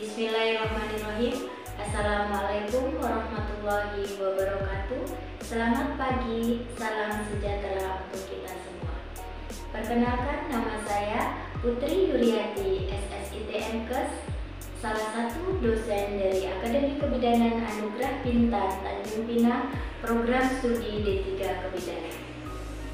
Bismillahirrahmanirrahim. Assalamualaikum warahmatullahi wabarakatuh. Selamat pagi, salam sejahtera untuk kita semua. Perkenalkan, nama saya Putri Yuriati, SSIT Mkes, salah satu dosen dari Akademi Kebidanan Anugerah Bintan Tanjung Pinang, program studi D3 Kebidanan.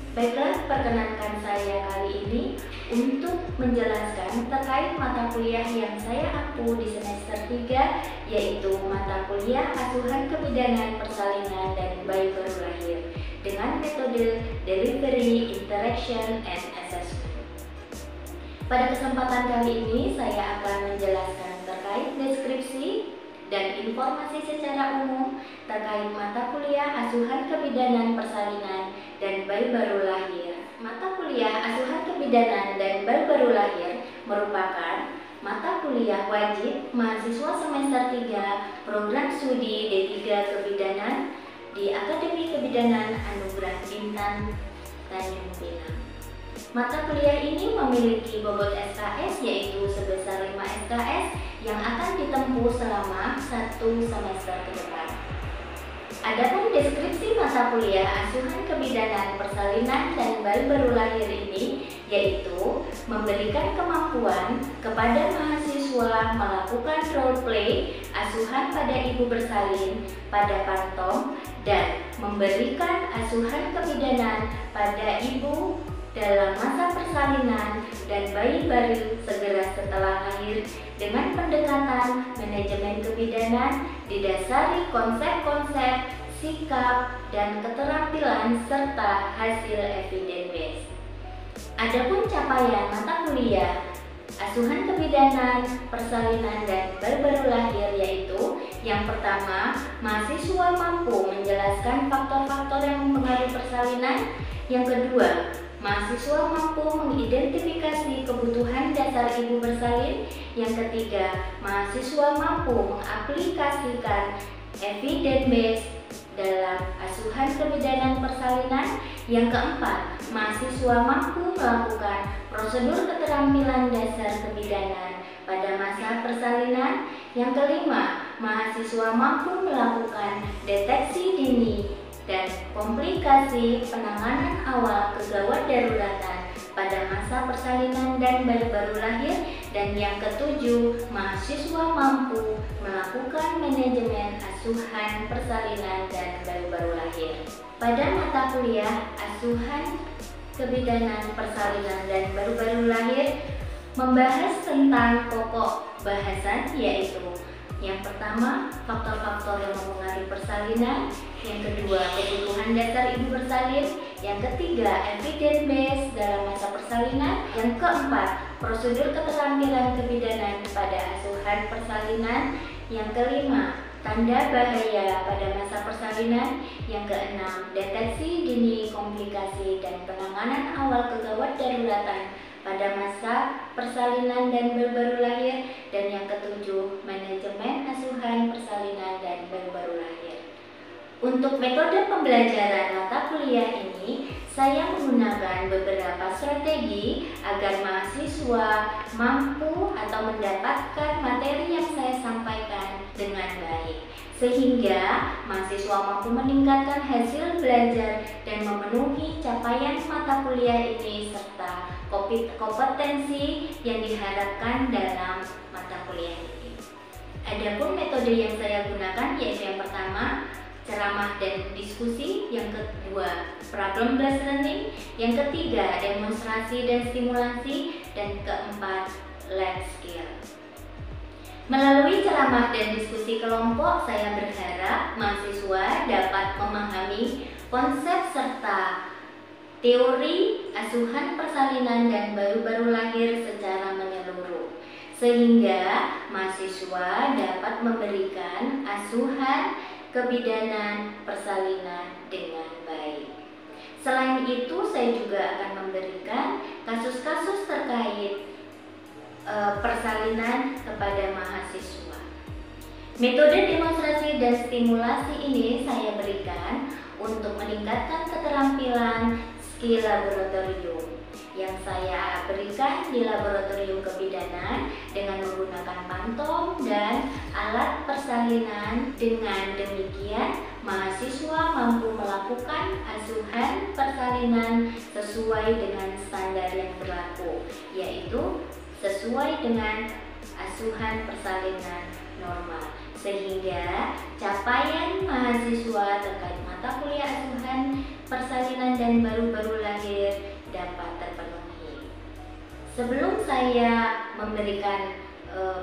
Baiklah, perkenankan saya kali ini untuk menjelaskan terkait mata kuliah yang saya ampu di semester 3, yaitu mata kuliah Asuhan Kebidanan Persalinan dan Bayi Baru Lahir dengan metode Delivery, Interaction, and Assessment. Pada kesempatan kali ini saya akan menjelaskan terkait deskripsi dan informasi secara umum terkait mata kuliah Asuhan Kebidanan Persalinan dan Bayi Baru Lahir. Mata kuliah Asuhan Kebidanan dan Bayi Baru Lahir merupakan mata kuliah wajib mahasiswa semester 3 program studi D3 Kebidanan di Akademi Kebidanan Anugerah Bintan Tanjung Pinang. Mata kuliah ini memiliki bobot SKS yaitu sebesar 5 SKS yang akan ditempuh selama 1 semester ke depan. Adapun deskripsi mata kuliah Asuhan Kebidanan Persalinan dan Bayi Baru Lahir ini yaitu memberikan kemampuan kepada mahasiswa melakukan role play asuhan pada ibu bersalin pada pantom dan memberikan asuhan kebidanan pada ibu dalam masa persalinan dan bayi baru segera setelah lahir dengan pendekatan manajemen kebidanan didasari konsep-konsep, sikap, dan keterampilan serta hasil evidence based. Adapun capaian mata kuliah Asuhan Kebidanan, Persalinan, dan Bayi Baru Lahir yaitu yang pertama, mahasiswa mampu menjelaskan faktor-faktor yang mempengaruhi persalinan. Yang kedua, mahasiswa mampu mengidentifikasi kebutuhan dasar ibu bersalin. Yang ketiga, mahasiswa mampu mengaplikasikan evidence based dalam asuhan kebidanan persalinan. Yang keempat, mahasiswa mampu melakukan prosedur keterampilan dasar kebidanan pada masa persalinan. Yang kelima, mahasiswa mampu melakukan deteksi dini dan komplikasi penanganan awal kegawat daruratan pada masa persalinan dan bayi baru lahir. Dan yang ketujuh, mahasiswa mampu melakukan manajemen asuhan persalinan dan bayi baru lahir. Pada mata kuliah Asuhan Kebidanan Persalinan dan Bayi Baru Lahir membahas tentang pokok bahasan yaitu yang pertama, faktor-faktor yang mempengaruhi persalinan. Yang kedua, kebutuhan dasar ibu bersalin. Yang ketiga, evidence based dalam masa persalinan. Yang keempat, prosedur keterampilan kebidanan pada asuhan persalinan. Yang kelima, tanda bahaya pada masa persalinan. Yang keenam, deteksi dini komplikasi dan penanganan awal kegawat daruratan pada masa persalinan dan bayi baru lahir. Dan yang ketujuh, manajemen asuhan persalinan dan bayi baru lahir. Untuk metode pembelajaran mata kuliah ini, saya menggunakan beberapa strategi agar mahasiswa mampu atau mendapatkan materi yang saya sampaikan dengan baik, sehingga mahasiswa mampu meningkatkan hasil belajar dan memenuhi capaian mata kuliah ini serta kompetensi yang diharapkan dalam mata kuliah ini. Adapun metode yang saya gunakan yaitu yang pertama, ceramah dan diskusi. Yang kedua, problem based learning. Yang ketiga, demonstrasi dan stimulasi. Dan keempat, life skill. Melalui ceramah dan diskusi kelompok, saya berharap mahasiswa dapat memahami konsep serta teori asuhan persalinan dan bayi baru lahir secara menyeluruh, sehingga mahasiswa dapat memberikan asuhan kebidanan persalinan dengan baik. Selain itu, saya juga akan memberikan kasus-kasus terkait persalinan kepada mahasiswa. Metode demonstrasi dan stimulasi ini saya berikan untuk meningkatkan keterampilan skill laboratorium. Yang saya berikan diberikan di laboratorium kebidanan dengan menggunakan pantom dan alat persalinan. Dengan demikian, mahasiswa mampu melakukan asuhan persalinan sesuai dengan standar yang berlaku, yaitu sesuai dengan asuhan persalinan normal, sehingga capaian mahasiswa terkait mata kuliah asuhan persalinan dan baru-baru lahir dapat terpenuhi. Sebelum saya memberikan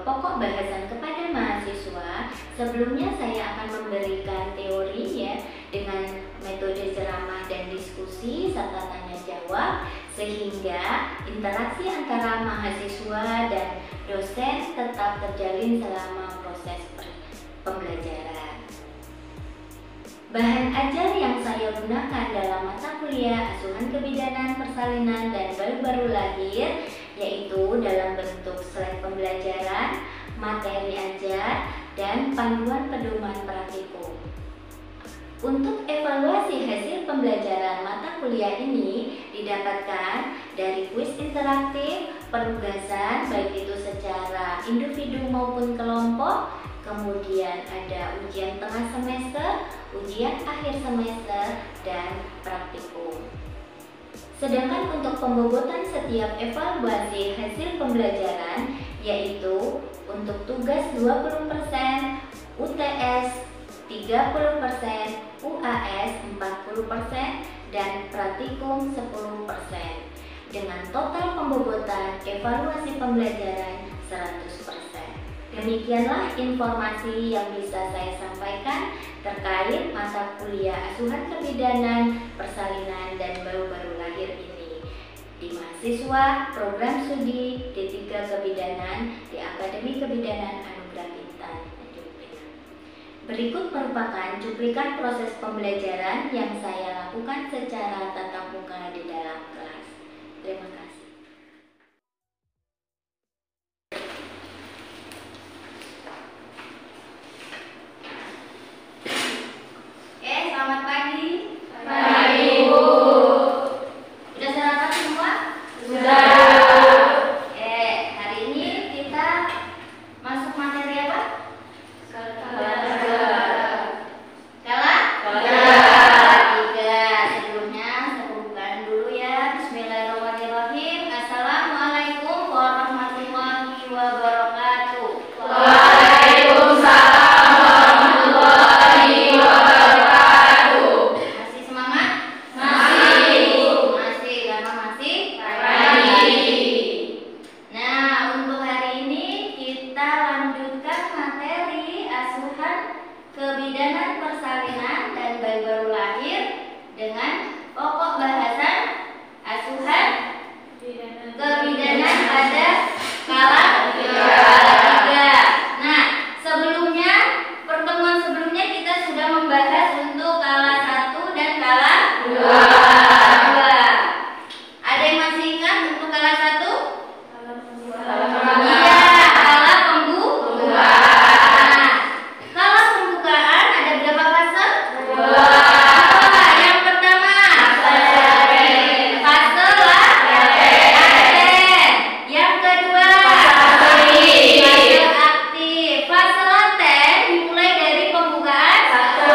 pokok bahasan kepada mahasiswa, sebelumnya saya akan memberikan teori ya dengan metode ceramah dan diskusi serta tanya jawab, sehingga interaksi antara mahasiswa dan dosen tetap terjalin selama proses pembelajaran. Bahan ajar yang saya gunakan dalam mata kuliah asuhan kebidanan persalinan dan baru-baru lahir yaitu dalam bentuk slide pembelajaran, materi ajar, dan panduan pedoman praktikum. Untuk evaluasi hasil pembelajaran mata kuliah ini didapatkan dari kuis interaktif, penugasan baik itu secara individu maupun kelompok, kemudian ada ujian tengah semester, ujian akhir semester, dan praktikum. Sedangkan untuk pembobotan setiap evaluasi hasil pembelajaran yaitu untuk tugas 20%, UTS 30%, UAS 40%, dan praktikum 10%, dengan total pembobotan evaluasi pembelajaran 100%. Demikianlah informasi yang bisa saya sampaikan terkait mata kuliah asuhan kebidanan, persalinan, dan baru-baru lahir ini di mahasiswa program studi D3 Kebidanan di Akademi Kebidanan Anugerah Bintan. Berikut merupakan cuplikan proses pembelajaran yang saya lakukan secara tatap muka di dalam kelas. Terima kasih. Selamat pagi. Pagi, Ibu. Sudah sarapan semua? Sudah. Hari ini kita masuk materi apa? Skala 3. Sebelumnya saya bukan dulu ya. Bismillahirrahmanirrahim. Assalamualaikum warahmatullahi wabarakatuh. Waalaikumsalam warahmatullahi wabarakatuh. Masih semangat? Masih. Masih, karena masih Pagi. Nah, untuk hari ini kita lanjutkan materi asuhan kebidanan persalinan dan baru-baru lahir dengan pokok bahasan asuhan kebidanan pada skala 3. Nah, sebelumnya, pertemuan sebelumnya kita sudah membahas untuk skala 1 dan skala 2. Ada yang masih ingat untuk skala 1? Iya, skala pembukaan. Skala pembukaan ada berapa fase? 2. Yang pertama, fase laten. Yang kedua, fase aktif. Fase laten dimulai dari pembukaan 1.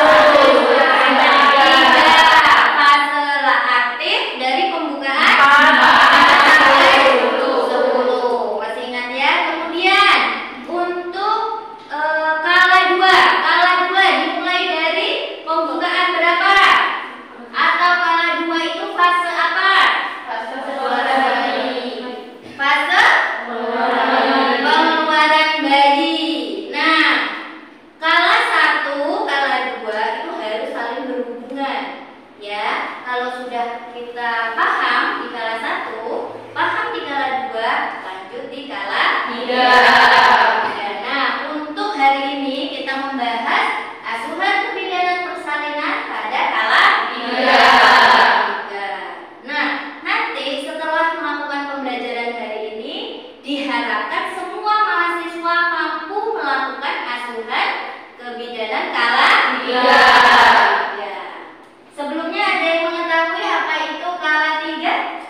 Fase aktif dari pembukaan 10. Masih ingat ya? Kemudian untuk skala 2 dimulai dari pembukaan berapa? Atau skala 2 itu fase apa? Fase pengeluaran bayi. Nah, skala 1, skala 2 itu harus saling berhubungan. Ya, kalau sudah kita paham di skala 1, paham di skala 2, lanjut di skala 3. Nah, untuk hari ini kita membahas asuhan kebidanan persalinan pada skala 3. Nah, nanti setelah melakukan pembelajaran hari ini, diharapkan semua mahasiswa mampu melakukan asuhan kebidanan skala 3. Sebelumnya ada yang mengetahui apa itu skala 3?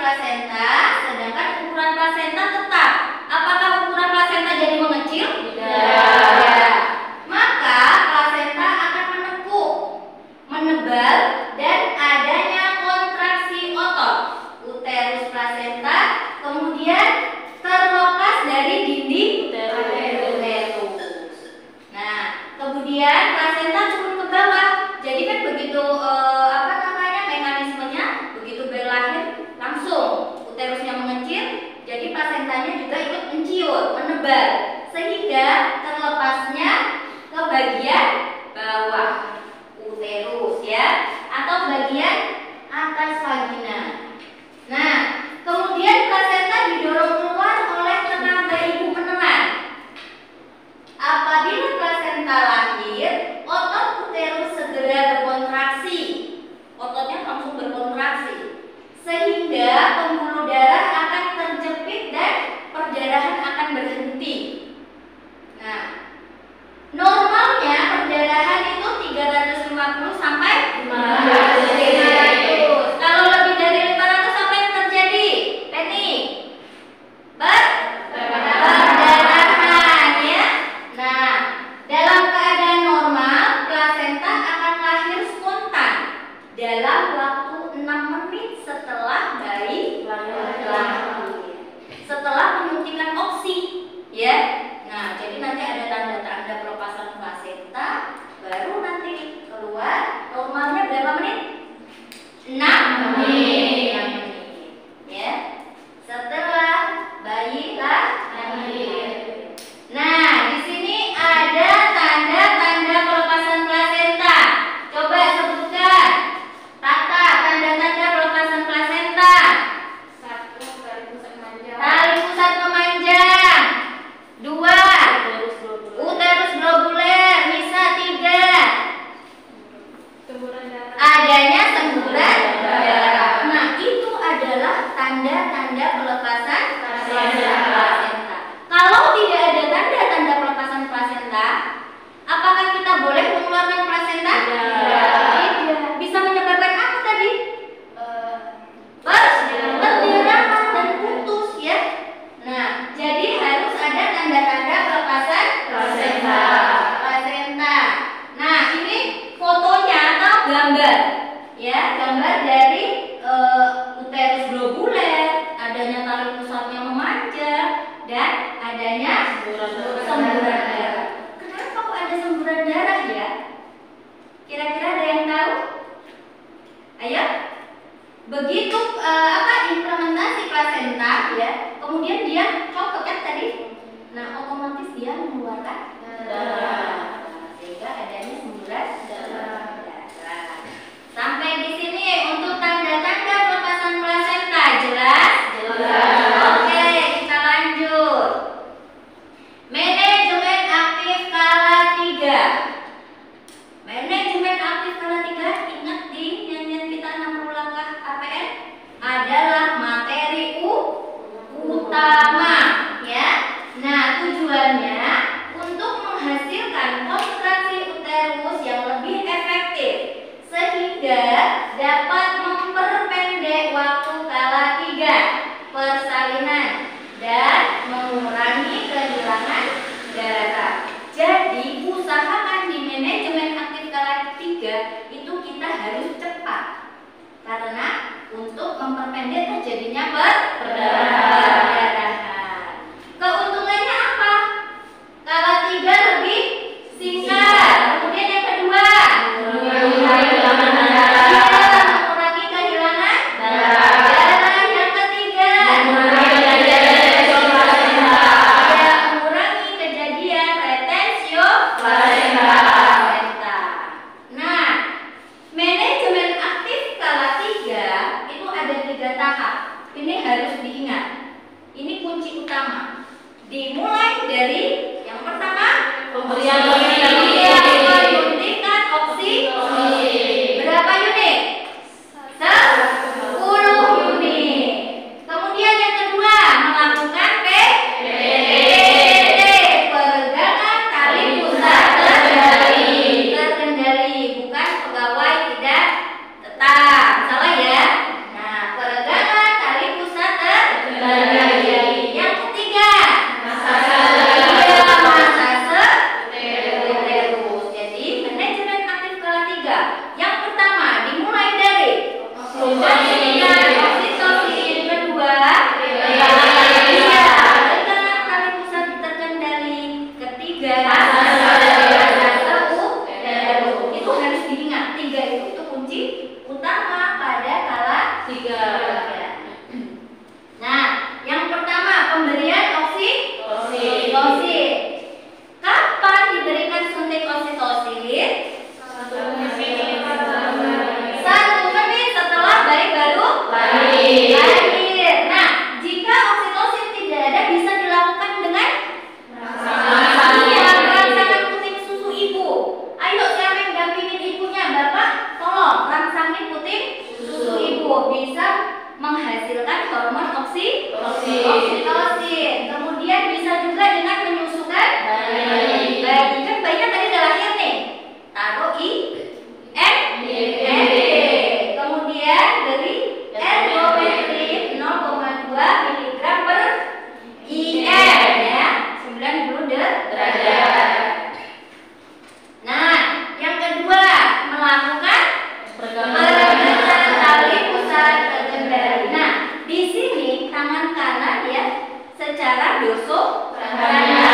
plasenta, sedangkan ukuran plasenta tetap. Apakah ukuran plasenta jadi mengecil? Tidak. Maka plasenta akan menekuk, menebal, dan adanya kontraksi otot uterus plasenta kemudian terlepas dari dinding uterus. Nah, kemudian plasenta turun ke bawah. Jadi kan begitu mekanismenya, begitu berlahir langsung uterusnya mengecil, jadi plasentanya juga ikut menciut, menebal, sehingga terlepasnya ke bagian bawah uterus ya, atau bagian atas vagina. Nah, kemudian plasenta didorong keluar oleh tenaga ibu menelan. Apabila plasenta lahir, otot uterus segera berkontraksi. Ototnya langsung berkontraksi, sehingga pembuluh darah akan terjepit dan perdarahan akan berhenti. Nah, normalnya perdarahan itu 350 sampai 500. Kalau lebih dari 500 apa yang terjadi? Penny? Perdarahan ya. Nah, dalam keadaan normal plasenta akan lahir spontan dalam waktu 6 menit setelah bayi lahir, setelah penyuntikan oksi ya. Nah, jadi nanti ada tanda-tanda pelepasan plasenta, baru nanti keluar. Normalnya berapa menit? 6 menit. 6 menit ya, setelah bayi lahir. Nah, di sini ada tanda-tanda pelepasan plasenta. Coba sebutkan. Tata, tanda-tanda pelepasan plasenta. 1. Tali pusat memanjang. Tali pusat memanjang. 2. Uterus globuler. Bisa 3. Semburan darah. Adanya semburan darah. Nah, itu adalah tanda-tanda pelepasan plasenta. Kalau tidak ada tanda-tanda pelepasan plasenta, apakah kita boleh mengeluarkan plasenta? Tidak. Bisa menyebabkan apa tadi? Perdarahan dan putus ya. Nah, jadi harus ada tanda-tanda pelepasan plasenta. Nah, ini fotonya atau gambar ya, gambar dari uterus globuler, adanya tali pusatnya memanjang, dan adanya semburan darah. Kenapa kok ada semburan darah ya? Kira-kira ada yang tahu? Ayo. Begitu implementasi plasenta ya, kemudian dia copot kan tadi. Nah, otomatis dia mengeluarkan darah. Sehingga adanya semburan darah. Sampai di sini untuk tanda-tanda pelepasan plasenta jelas? Oke, kita lanjut. Manajemen aktif skala 3. Manajemen aktif skala 3, ingat di nyanyian kita 60 langkah APN adalah materi utama ya. Nah, tujuannya untuk menghasilkan kontraksi uterus yang lebih efektif sehingga dapat memperpendek waktu skala 3 persalinan dan mengurangi kehilangan darah. Jadi usahakan di manajemen aktif skala 3 itu kita harus cepat, karena untuk memperpendek terjadinya perdarahan. Keuntungannya apa? Skala 3 lebih singkat. Kemudian yang kedua, mengurangi kehilangan darah. Yang ketiga, mengurangi kejadian retensio plasenta. Nah, manajemen aktif skala 3 itu ada 3 tahap. Ini harus diingat. Ini kunci utama. Dimulai dari yang pertama, Pemberian menyuntikkan oksi. Berapa unit? 10 unit. Kemudian yang kedua, melakukan PPD, peregangan tali pusat terkendali, bukan pegawai tidak tetap. Salah ya. Nah, peregangan tali pusat Oksitosin. Kemudian bisa juga dengan menyusukan bayi. Kan bayinya tadi udah lahir nih. Taruh kemudian beri ergometrin 0,2 mg per IM ya, 90 derajat. Nah, yang kedua melakukan pergeseran tali pusat terkendali. Nah, di sini tangan kanan ya secara dorsolateral.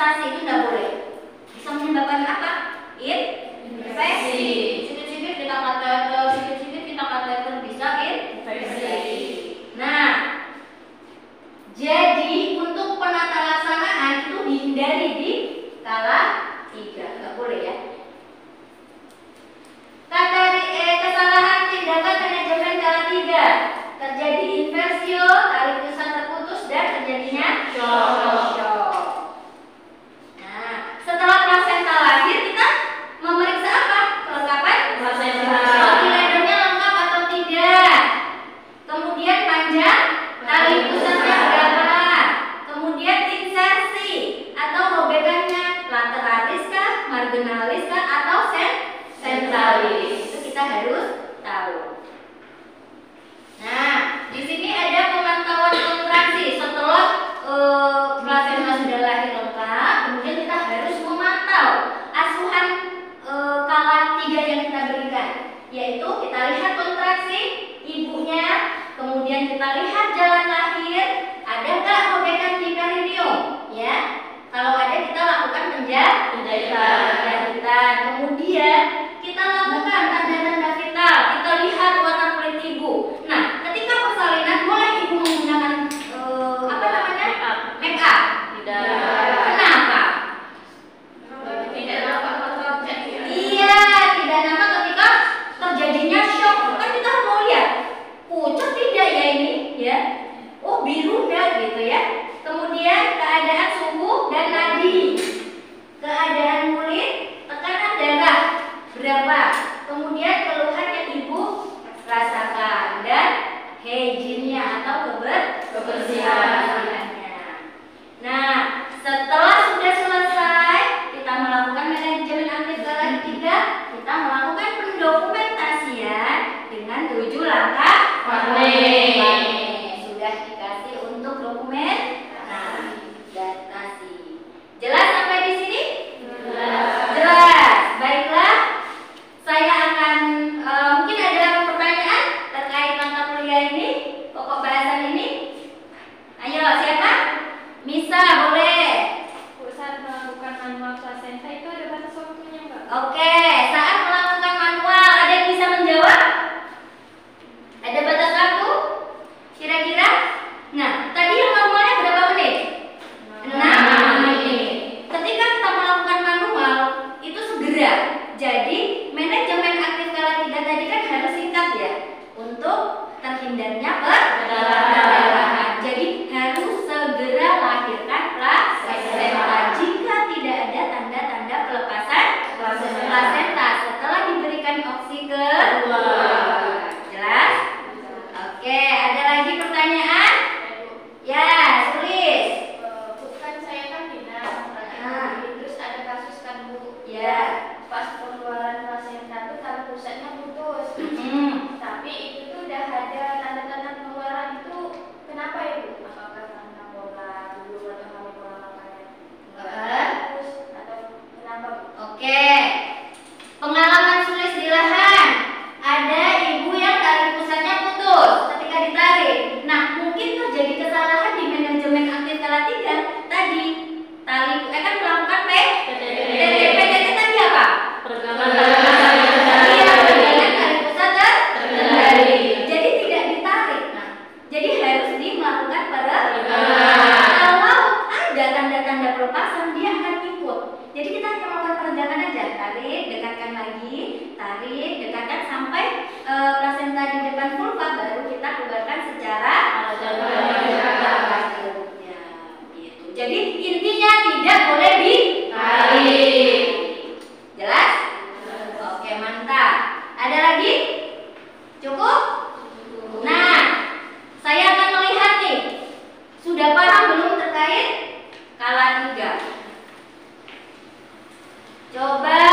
konsentrasi itu nggak boleh. Bisa menyebabkan apa? Infeksi. Sedikit-sedikit kita kateter bisa infeksi. Nah, jadi untuk penata laksanaan itu dihindari di kala 3, nggak boleh ya. Kesalahan tindakan manajemen kala 3, terjadi inversio, tali pusat terputus dan terjadinya shock. Nah, setelah plasenta lahir kita memeriksa apa? Kelengkapan plasenta. Leadernya lengkap atau tidak? Kemudian panjang tali pusatnya berapa? Kemudian insersi atau robekannya lateralis kah, marginalis kah, atau sentralis? Itu kita harus tahu. Nah, di sini ada pemantauan kontraksi setelah plasenta sudah lahir lengkap. Kemudian kita harus memantau asuhan kala 3 yang kita berikan, yaitu kita lihat kontraksi ibunya, kemudian kita lihat jalan lahir, ada nggak robekan di perineum, ya. Kalau ada kita lakukan penjahitan. Kemudian kita lakukan tanda-tanda vital, kita lihat warna kulit ibu. Nah, ketika persalinan boleh ibu menggunakan make up. Tidak. Kenapa? Tidak nampak kalau terjadi. Iya, tidak nampak ketika terjadinya shock. Kan kita mau lihat pucat tidak ya ini, ya. Oh, biru enggak gitu ya. Kemudian keadaan suhu dan nadi, keadaan kulit, tekanan darah berapa, kemudian keluhan yang ibu rasakan, dan hygiene-nya atau kebersihannya. Nah, setelah sudah selesai kita melakukan manajemen aktif kala 3, kita melakukan pendokumentasian dengan 7 langkah sudah dikasih untuk dokumentasi. Jelas sampai di sini? Jelas. Baiklah, saya akan mungkin ada pertanyaan terkait mata kuliah ini, pokok bahasan ini. Ayo, siapa? Misa, boleh. Saat melakukan manual plasenta itu ada batas waktunya nggak? Oke, saat melakukan manual ada yang bisa menjawab? Ada batas waktu? Kira-kira? Nah, tadi yang manualnya berapa menit? 6 menit. Ketika kita melakukan manual itu segera. Jadi manajemen aktif kala 3 tadi kan harus singkat ya, untuk terhindarnya perdarahan. Jadi harus segera lahirkan plasenta jika tidak ada tanda-tanda pelepasan plasenta setelah diberikan opsi kedua. Jelas? Oke, ada lagi pertanyaan? Ya, tulis. Bukan saya kan dinas, terus ada kasus kan Bu. Ya. Pas pengeluaran plasenta tuh tali pusatnya putus. Tapi itu tuh udah ada tanda-tanda pengeluaran itu. Kenapa Ibu? Apakah karena pola dulu atau kami pola makannya bagus atau kenapa Bu? Oke. Pengalaman sulis di lahan. Ada ibu yang tali pusatnya putus ketika ditarik. Nah, mungkin terjadi kesalahan di manajemen aktif kala 3 tadi. Tali kan melakukan PTT tadi apa? Peregangan Iya, peregangan tali pusat terkendali. Jadi tidak ditarik. Nah, jadi harus melakukan peregangan. Kalau ada tanda-tanda pelepasan, dia akan ikut. Jadi kita hanya melakukan peregangan aja. Tarik, dekatkan lagi, tarik, dekatkan sampai plasenta di depan vulva, baru kita keluarkan secara gitu. Jadi intinya tidak boleh ditarik. Jelas? Oke, mantap. Ada lagi? Cukup? Nah, saya akan melihat nih, sudah paham belum terkait kala 3? Coba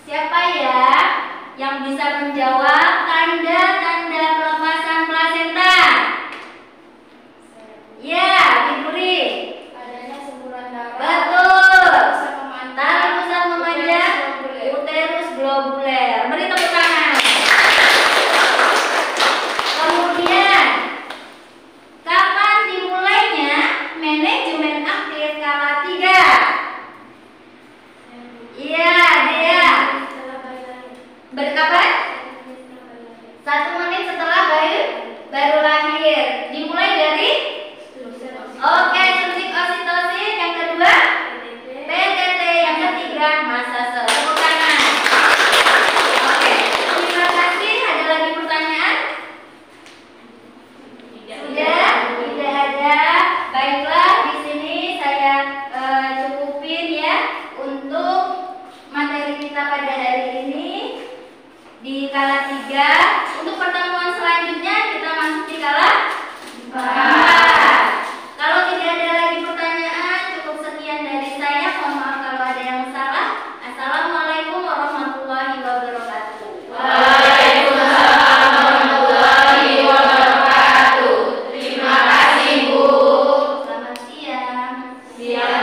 siapa ya yang bisa menjawab tanda-tanda pelepasan plasenta? Ya, Ibu Ri. adanya semburan darah. Betul. Pusat memanjang. Tali pusat memanjang, uterus globuler. Beri tepuk tangan. Kemudian, kapan dimulainya manajemen aktif kala Siap.